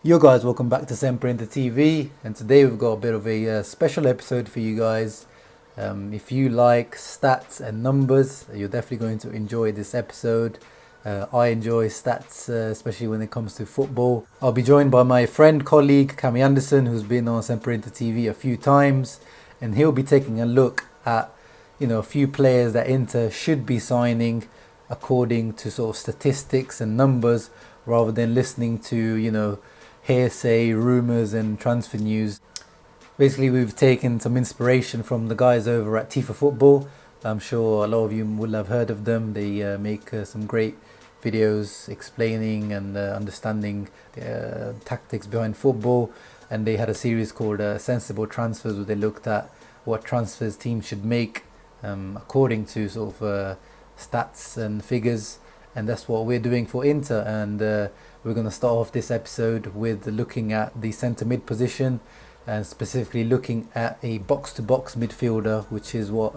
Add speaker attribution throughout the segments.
Speaker 1: Yo guys, welcome back to Sempre Inter TV, and today we've got a bit of a special episode for you guys. If you like stats and numbers, you're definitely going to enjoy this episode. I enjoy stats, especially when it comes to football. I'll be joined by my friend, colleague, Cammy Anderson, who's been on Sempre Inter TV a few times, and he'll be taking a look at, a few players that Inter should be signing according to sort of statistics and numbers, rather than listening to, hearsay, rumours and transfer news. Basically, we've taken some inspiration from the guys over at Tifa Football. I'm sure a lot of you will have heard of them. They make some great videos explaining and understanding the tactics behind football. And they had a series called Sensible Transfers, where they looked at what transfers teams should make according to sort of stats and figures. And that's what we're doing for Inter. And we're going to start off this episode with looking at the centre mid position, and specifically looking at a box-to-box midfielder, which is what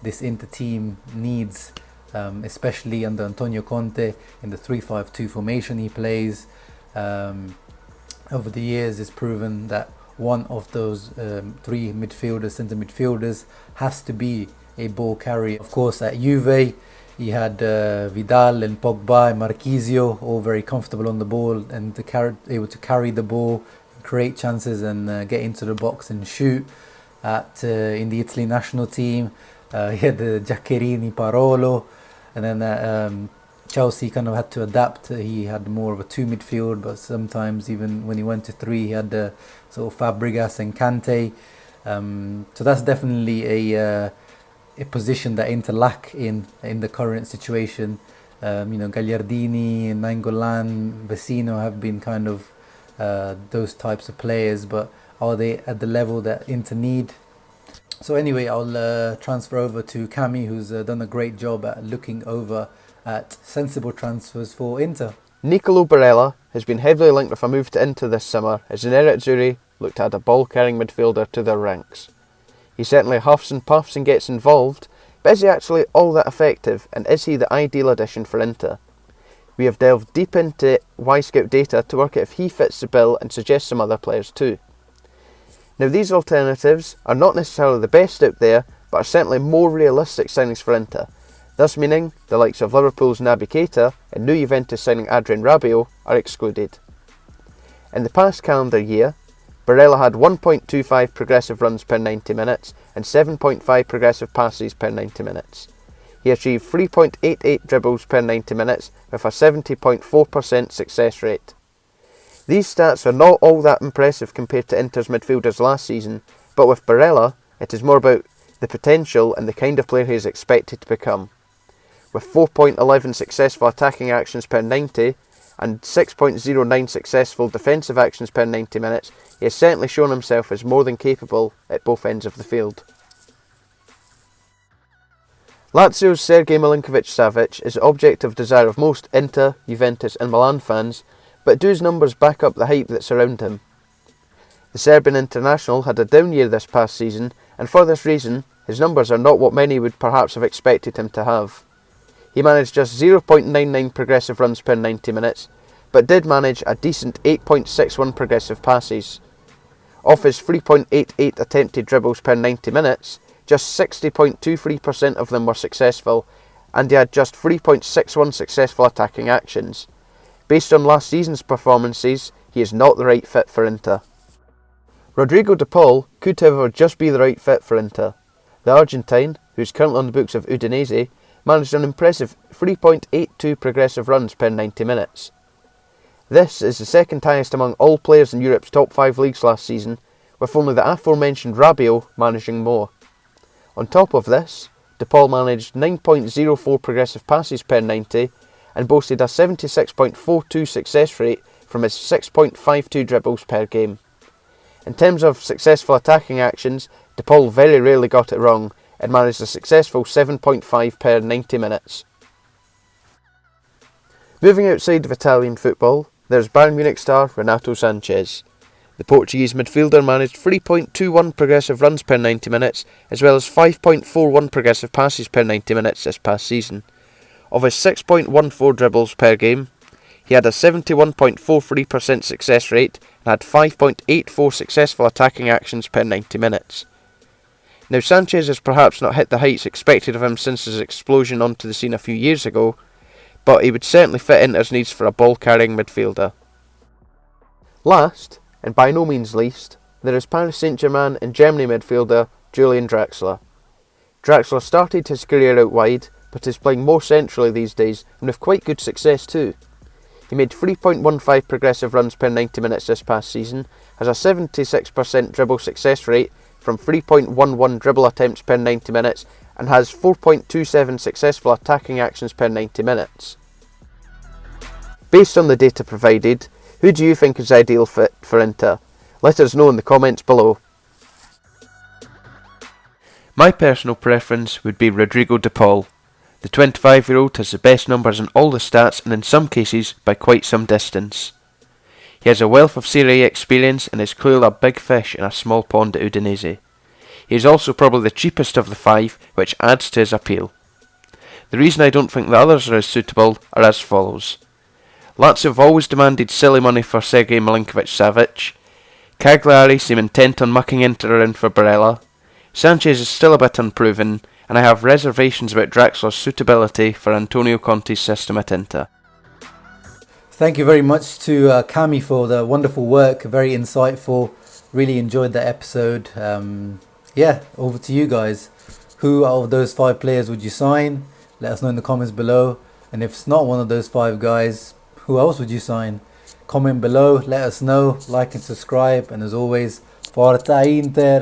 Speaker 1: this Inter team needs, especially under Antonio Conte in the 3-5-2 formation he plays. Over the years, it's proven that one of those three midfielders, centre midfielders, has to be a ball carrier. Of course, at Juve, he had Vidal and Pogba and Marchisio, all very comfortable on the ball and able to carry the ball, create chances and get into the box and shoot. In the Italy national team, he had Giaccherini, Parolo, and then Chelsea kind of had to adapt. He had more of a two midfield, but sometimes even when he went to three, he had sort of Fabregas and Kante. So that's definitely a position that Inter lack in the current situation. Gagliardini, Nainggolan, Vecino have been kind of those types of players, but are they at the level that Inter need? So anyway, I'll transfer over to Cammy, who's done a great job at looking over at sensible transfers for Inter.
Speaker 2: Nicolo Barella has been heavily linked with a move to Inter this summer, as the Nerazzurri look to add a ball-carrying midfielder to their ranks. He certainly huffs and puffs and gets involved, but is he actually all that effective, and is he the ideal addition for Inter? We have delved deep into Wyscout data to work out if he fits the bill and suggest some other players too. Now, these alternatives are not necessarily the best out there, but are certainly more realistic signings for Inter, thus meaning the likes of Liverpool's Naby Keita and new Juventus signing Adrien Rabiot are excluded. In the past calendar year, Barella had 1.25 progressive runs per 90 minutes and 7.5 progressive passes per 90 minutes. He achieved 3.88 dribbles per 90 minutes with a 70.4% success rate. These stats are not all that impressive compared to Inter's midfielders last season, but with Barella, it is more about the potential and the kind of player he is expected to become. With 4.11 successful attacking actions per 90 and 6.09 successful defensive actions per 90 minutes, he has certainly shown himself as more than capable at both ends of the field. Lazio's Sergej Milinkovic-Savic is the object of desire of most Inter, Juventus and Milan fans, but do his numbers back up the hype that's around him? The Serbian international had a down year this past season, and for this reason, his numbers are not what many would perhaps have expected him to have. He managed just 0.99 progressive runs per 90 minutes, but did manage a decent 8.61 progressive passes. Of his 3.88 attempted dribbles per 90 minutes, just 60.23% of them were successful, and he had just 3.61 successful attacking actions. Based on last season's performances, he is not the right fit for Inter. Rodrigo de Paul could however just be the right fit for Inter. The Argentine, who is currently on the books of Udinese, managed an impressive 3.82 progressive runs per 90 minutes. This is the second highest among all players in Europe's top 5 leagues last season, with only the aforementioned Rabiot managing more. On top of this, De Paul managed 9.04 progressive passes per 90 and boasted a 76.42 success rate from his 6.52 dribbles per game. In terms of successful attacking actions, De Paul very rarely got it wrong and managed a successful 7.5 per 90 minutes. Moving outside of Italian football, there's Bayern Munich star Renato Sanchez. The Portuguese midfielder managed 3.21 progressive runs per 90 minutes, as well as 5.41 progressive passes per 90 minutes this past season. Of his 6.14 dribbles per game, He had a 71.43% success rate and had 5.84 successful attacking actions per 90 minutes. Now, Sanchez has perhaps not hit the heights expected of him since his explosion onto the scene a few years ago, but he would certainly fit into his needs for a ball-carrying midfielder. Last, and by no means least, there is Paris Saint-Germain and Germany midfielder Julian Draxler. Draxler started his career out wide, but is playing more centrally these days, and with quite good success too. He made 3.15 progressive runs per 90 minutes this past season, has a 76% dribble success rate from 3.11 dribble attempts per 90 minutes, and has 4.27 successful attacking actions per 90 minutes. Based on the data provided, who do you think is ideal fit for Inter? Let us know in the comments below. My personal preference would be Rodrigo de Paul. The 25-year-old has the best numbers in all the stats and in some cases by quite some distance. He has a wealth of Serie A experience and is clearly a big fish in a small pond at Udinese. He is also probably the cheapest of the five, which adds to his appeal. The reason I don't think the others are as suitable are as follows. Lazio have always demanded silly money for Sergej Milinkovic-Savic. Cagliari seem intent on mucking Inter around for Barella. Sanchez is still a bit unproven, and I have reservations about Draxler's suitability for Antonio Conte's system at Inter.
Speaker 1: Thank you very much to Cammy for the wonderful work, very insightful, really enjoyed the episode. Over to you guys. Who out of those 5 players would you sign? Let us know in the comments below. And if it's not one of those 5 guys, who else would you sign? Comment below, let us know, like and subscribe, and as always, Forza Inter!